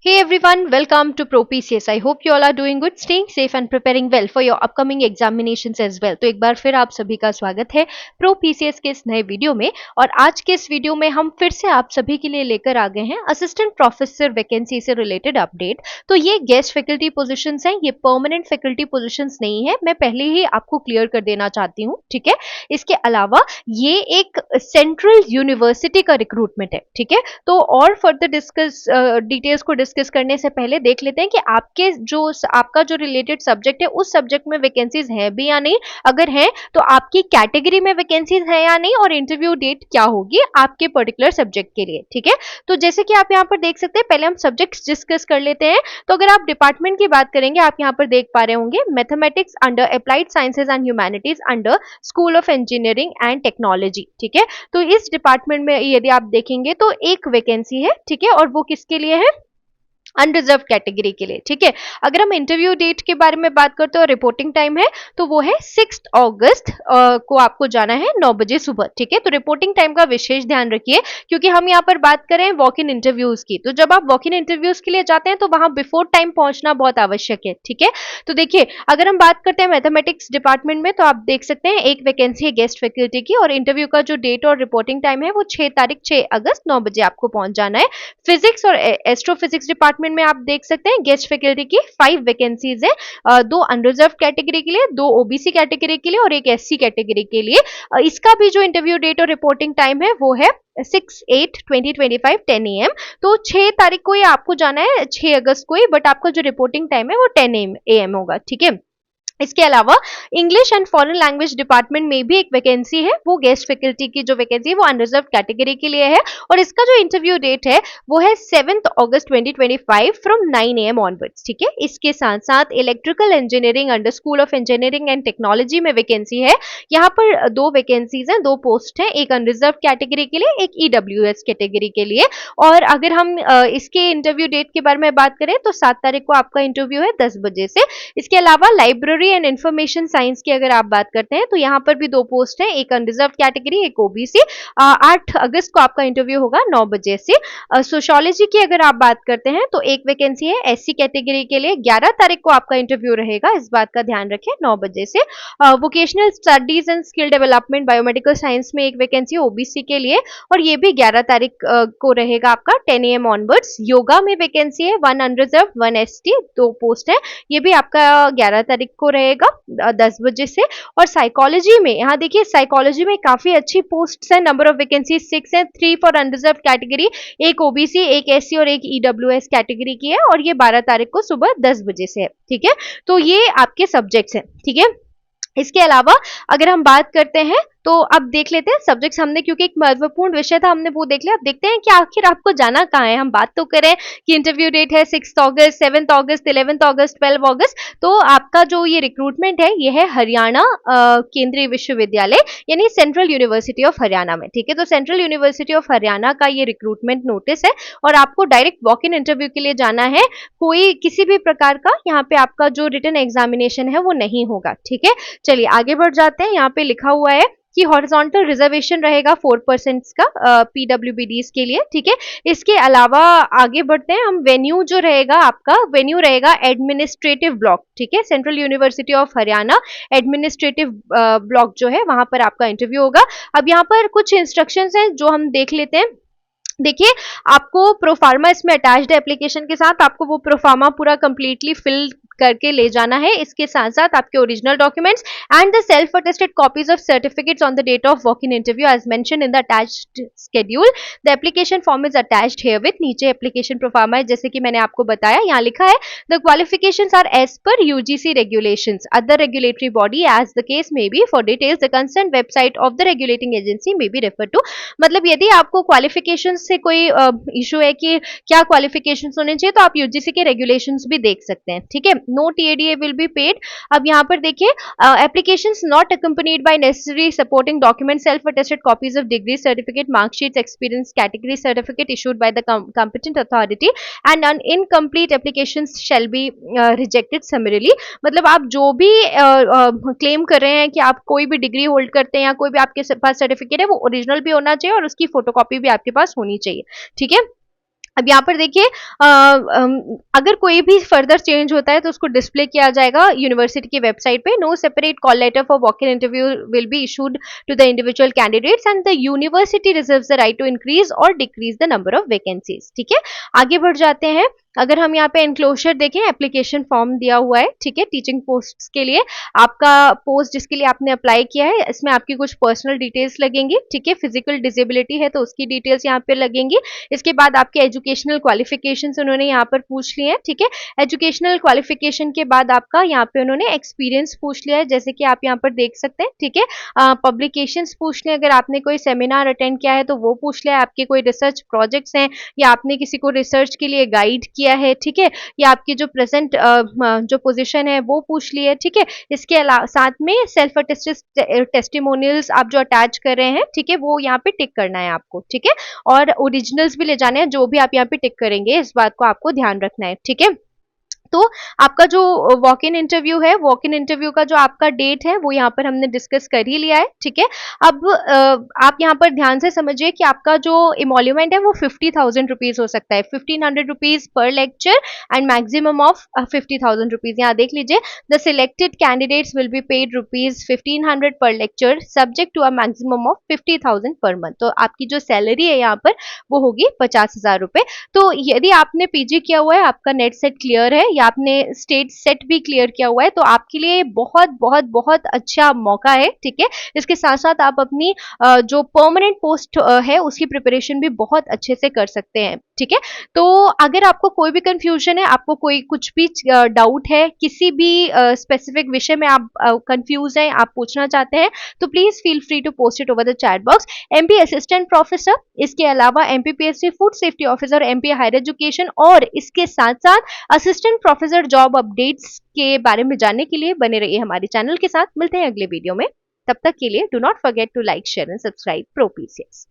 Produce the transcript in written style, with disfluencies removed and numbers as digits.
Hey everyone, welcome to ProPCS. I hope you all are doing good, staying safe and preparing well for your upcoming examinations as well. तो एक बार फिर आप सभी का स्वागत है ProPCS के इस नए वीडियो में। और आज के इस वीडियो में हम फिर से आप सभी के लिए लेकर आ गए हैं असिस्टेंट प्रोफेसर वैकेंसी से रिलेटेड अपडेट। तो ये गेस्ट फैकल्टी पोजीशंस हैं, ये परमानेंट फैकल्टी पोजीशंस नहीं है, मैं पहले ही आपको क्लियर कर देना चाहती हूँ, ठीक है। इसके अलावा ये एक सेंट्रल यूनिवर्सिटी का रिक्रूटमेंट है, ठीक है। तो और फर्दर डिटेल्स को डिस्कस करने से पहले देख लेते हैं कि आपका जो रिलेटेड सब्जेक्ट है उस सब्जेक्ट में वैकेंसीज हैं भी या नहीं। अगर हैं तो आपकी कैटेगरी में वैकेंसीज है या नहीं, और इंटरव्यू डेट क्या होगी आपके पर्टिकुलर सब्जेक्ट के लिए, ठीक है। तो जैसे कि आप यहाँ पर देख सकते हैं, पहले हम सब्जेक्ट्स डिस्कस कर लेते हैं। तो अगर आप डिपार्टमेंट की बात करेंगे, आप यहाँ पर देख पा रहे होंगे mathematics under applied sciences and humanities under school of engineering and technology, ठीक है। तो इस डिपार्टमेंट में यदि आप देखेंगे तो एक वैकेंसी है, ठीक है, और वो किसके लिए है? अनरिजर्व कैटेगरी के लिए, ठीक है। अगर हम इंटरव्यू डेट के बारे में बात करते हैं और रिपोर्टिंग टाइम है तो वो है 6 अगस्त को आपको जाना है 9 बजे सुबह, ठीक है। तो रिपोर्टिंग टाइम का विशेष ध्यान रखिए, क्योंकि हम यहाँ पर बात करें वॉक इन इंटरव्यूज की। तो जब आप वॉक इन इंटरव्यूज के लिए जाते हैं तो वहां बिफोर टाइम पहुंचना बहुत आवश्यक है, ठीक है। तो देखिए, अगर हम बात करते हैं मैथमेटिक्स डिपार्टमेंट में, तो आप देख सकते हैं एक वैकेंसी है गेस्ट फैकल्टी की, और इंटरव्यू का जो डेट और रिपोर्टिंग टाइम है वो 6 अगस्त 9 बजे आपको पहुंच जाना है। फिजिक्स और एस्ट्रोफिजिक्स डिपार्टमेंट में आप देख सकते हैं गेस्ट फैकल्टी की 5 वैकेंसीज है, 2 अनरिजर्व कैटेगरी के लिए, 2 ओबीसी कैटेगरी के लिए और एक एससी कैटेगरी के लिए। इसका भी जो इंटरव्यू डेट और रिपोर्टिंग टाइम है वो है 6/8/2025 10 AM। तो 6 तारीख को ये आपको जाना है, 6 अगस्त को ही, बट आपका जो रिपोर्टिंग टाइम है वो 10 AM होगा, ठीक है। इसके अलावा English and foreign language department में भी एक वैकेंसी है, वो गेस्ट फैकल्टी की जो वैकेंसी है वो अनरिजर्व कैटेगरी के लिए है, और इसका जो इंटरव्यू डेट है वो है 7 अगस्त 2025 फ्रॉम 9 AM ऑनवर्ड्स, ठीक है। इसके साथ साथ electrical engineering under school of engineering and technology में वैकेंसी है। यहाँ पर 2 वैकेंसीज हैं, 2 पोस्ट हैं, एक अनरिजर्व कैटेगरी के लिए, एक ईडब्ल्यूएस कैटेगरी के लिए। और अगर हम इसके इंटरव्यू डेट के बारे में बात करें तो 7 तारीख को आपका इंटरव्यू है 10 बजे से। इसके अलावा लाइब्रेरी एंड इंफॉर्मेशन साइंस की अगर आप बात करते हैं तो यहाँ पर भी 2 पोस्ट है, एक अनरिजर्व कैटेगरी, एक ओबीसी। 8 अगस्त को आपका इंटरव्यू होगा 9 बजे से। सोशियोलॉजी की अगर आप बात करते हैं तो एक वैकेंसी है एससी कैटेगरी के लिए, 11 तारीख को आपका इंटरव्यू रहेगा, इस बात का ध्यान रखें, 9 बजे से। Vocational studies and skill development biomedical science में एक वैकेंसी है ओबीसी के लिए, और ये भी 11 तारीख को रहेगा आपका 10 AM ऑनवर्ड्स। योगा में वैकेंसी है 1 अनरिजर्व 1 एसटी, 2 पोस्ट है, ये भी आपका 11 तारीख को रहेगा 10 बजे से। और साइकोलॉजी में, यहाँ देखिए साइकोलॉजी में काफी अच्छी पोस्ट्स है, नंबर ऑफ वैकेंसी 6 है, 3 फॉर अनरिजर्व कैटेगरी, एक ओबीसी, एक एससी और एक ईडब्ल्यूएस कैटेगरी की है, और ये 12 तारीख को सुबह 10 बजे से है, ठीक है। तो ये आपके सब्जेक्ट्स हैं, ठीक है। इसके अलावा अगर हम बात करते हैं तो अब देख लेते हैं सब्जेक्ट्स हमने, क्योंकि एक महत्वपूर्ण विषय था हमने वो देख लिया। अब देखते हैं कि आखिर आपको जाना कहाँ है। हम बात तो करें कि इंटरव्यू डेट है 6 अगस्त, 7 अगस्त, 11 अगस्त, 12 अगस्त। तो आपका जो ये रिक्रूटमेंट है ये है हरियाणा केंद्रीय विश्वविद्यालय यानी सेंट्रल यूनिवर्सिटी ऑफ हरियाणा में, ठीक है। तो सेंट्रल यूनिवर्सिटी ऑफ हरियाणा का ये रिक्रूटमेंट नोटिस है, और आपको डायरेक्ट वॉक इन इंटरव्यू के लिए जाना है। कोई किसी भी प्रकार का यहाँ पे आपका जो रिटन एग्जामिनेशन है वो नहीं होगा, ठीक है। चलिए आगे बढ़ जाते हैं। यहाँ पे लिखा हुआ है कि हॉरिजॉन्टल रिजर्वेशन रहेगा 4% का पीडब्ल्यूबीडीज के लिए, ठीक है। इसके अलावा आगे बढ़ते हैं हम। वेन्यू जो रहेगा आपका, वेन्यू रहेगा एडमिनिस्ट्रेटिव ब्लॉक, ठीक है। Central university of Haryana administrative block जो है वहां पर आपका इंटरव्यू होगा। अब यहाँ पर कुछ इंस्ट्रक्शंस हैं जो हम देख लेते हैं। देखिए, आपको प्रोफार्मा इसमें अटैच्ड है एप्लीकेशन के साथ, आपको वो प्रोफार्मा पूरा कंप्लीटली फिल करके ले जाना है। इसके साथ साथ आपके original documents and the self attested copies of certificates on the date of walk in interview as mention in the attached schedule. The application form is attached herewith. नीचे application proforma है, जैसे कि मैंने आपको बताया, यहाँ लिखा है the qualifications are as per UGC regulations, other regulatory body as the case may be, for details the concern website of the regulating agency may be refer to. मतलब यदि आपको क्वालिफिकेशन से कोई इशू है कि क्या क्वालिफिकेशंस होने चाहिए, तो आप यूजीसी के रेगुलेशंस भी देख सकते हैं, ठीक है। No TA DA will be paid. अब यहाँ पर देखिए, applications not accompanied by necessary supporting document, self attested copies of degree certificate, marksheets, experience category certificate issued by the competent authority and an incomplete applications shall be rejected summarily. मतलब आप जो भी claim कर रहे हैं कि आप कोई भी डिग्री होल्ड करते हैं या कोई भी आपके पास सर्टिफिकेट है, वो ओरिजिनल भी होना चाहिए और उसकी फोटोकॉपी भी आपके पास होनी चाहिए, ठीक है। अब यहाँ पर देखिए अगर कोई भी फर्दर चेंज होता है तो उसको डिस्प्ले किया जाएगा यूनिवर्सिटी की वेबसाइट पे। No separate call letter for walk in interview will be issued to the individual candidates and the university reserves the right to increase और decrease the number of vacancies. ठीक है, आगे बढ़ जाते हैं। अगर हम यहाँ पे एनक्लोजर देखें, एप्लीकेशन फॉर्म दिया हुआ है, ठीक है, टीचिंग पोस्ट के लिए। आपका पोस्ट जिसके लिए आपने अप्लाई किया है, इसमें आपकी कुछ पर्सनल डिटेल्स लगेंगी, ठीक है, फिजिकल डिसेबिलिटी है तो उसकी डिटेल्स यहाँ पे लगेंगी। इसके बाद आपके एजुकेशनल क्वालिफिकेशंस उन्होंने यहाँ पर पूछ लिए हैं, ठीक है। एजुकेशनल क्वालिफिकेशन के बाद आपका यहाँ पे उन्होंने एक्सपीरियंस पूछ लिया है, जैसे कि आप यहाँ पर देख सकते हैं, ठीक है। पब्लिकेशंस पूछ लिया, अगर आपने कोई सेमिनार अटेंड किया है तो वो पूछ लिया है, आपके कोई रिसर्च प्रोजेक्ट्स हैं या आपने किसी को रिसर्च के लिए गाइड किया है, ठीक है, या आपकी जो प्रेजेंट जो पोजीशन है वो पूछ ली है, ठीक है। इसके अलावा साथ में सेल्फ अटेस्टेड टेस्टिमोनियल्स आप जो अटैच कर रहे हैं, ठीक है, वो यहाँ पे टिक करना है आपको, ठीक है। और ओरिजिनल्स भी ले जाने हैं, जो भी आप यहाँ पे टिक करेंगे इस बात को आपको ध्यान रखना है, ठीक है। तो आपका जो वॉक इन इंटरव्यू है, वॉक इन इंटरव्यू का जो आपका डेट है वो यहाँ पर हमने डिस्कस कर ही लिया है, ठीक है। अब आप यहाँ पर ध्यान से समझिए कि आपका जो इमोल्यूमेंट है वो 50,000 रुपीज हो सकता है, 1500 rupees per lecture and maximum of 50,000 rupees. यहाँ देख लीजिए, the selected candidates will be paid rupees 1500 per lecture subject to a maximum of 50,000 per month. तो आपकी जो सैलरी है यहाँ पर वो होगी 50,000 रुपए। तो यदि आपने पीजी किया हुआ है, आपका नेट सेट क्लियर है या आपने स्टेट सेट भी क्लियर किया हुआ है, तो आपके लिए बहुत बहुत बहुत अच्छा मौका है, ठीक है। इसके साथ साथ आप अपनी जो परमानेंट पोस्ट है उसकी प्रिपरेशन भी बहुत अच्छे से कर सकते हैं, ठीक है। तो अगर आपको कोई भी कंफ्यूजन है, आपको कोई कुछ भी डाउट है, किसी भी स्पेसिफिक विषय में आप कंफ्यूज हैं, आप पूछना चाहते हैं, तो please feel free to post it over the chat box. MP assistant professor, इसके अलावा MPPSC food safety officer, MP higher education और इसके साथ साथ असिस्टेंट प्रोफेसर जॉब अपडेट्स के बारे में जानने के लिए बने रहिए हमारे चैनल के साथ। मिलते हैं अगले वीडियो में, तब तक के लिए do not forget to like share and subscribe pro PCS.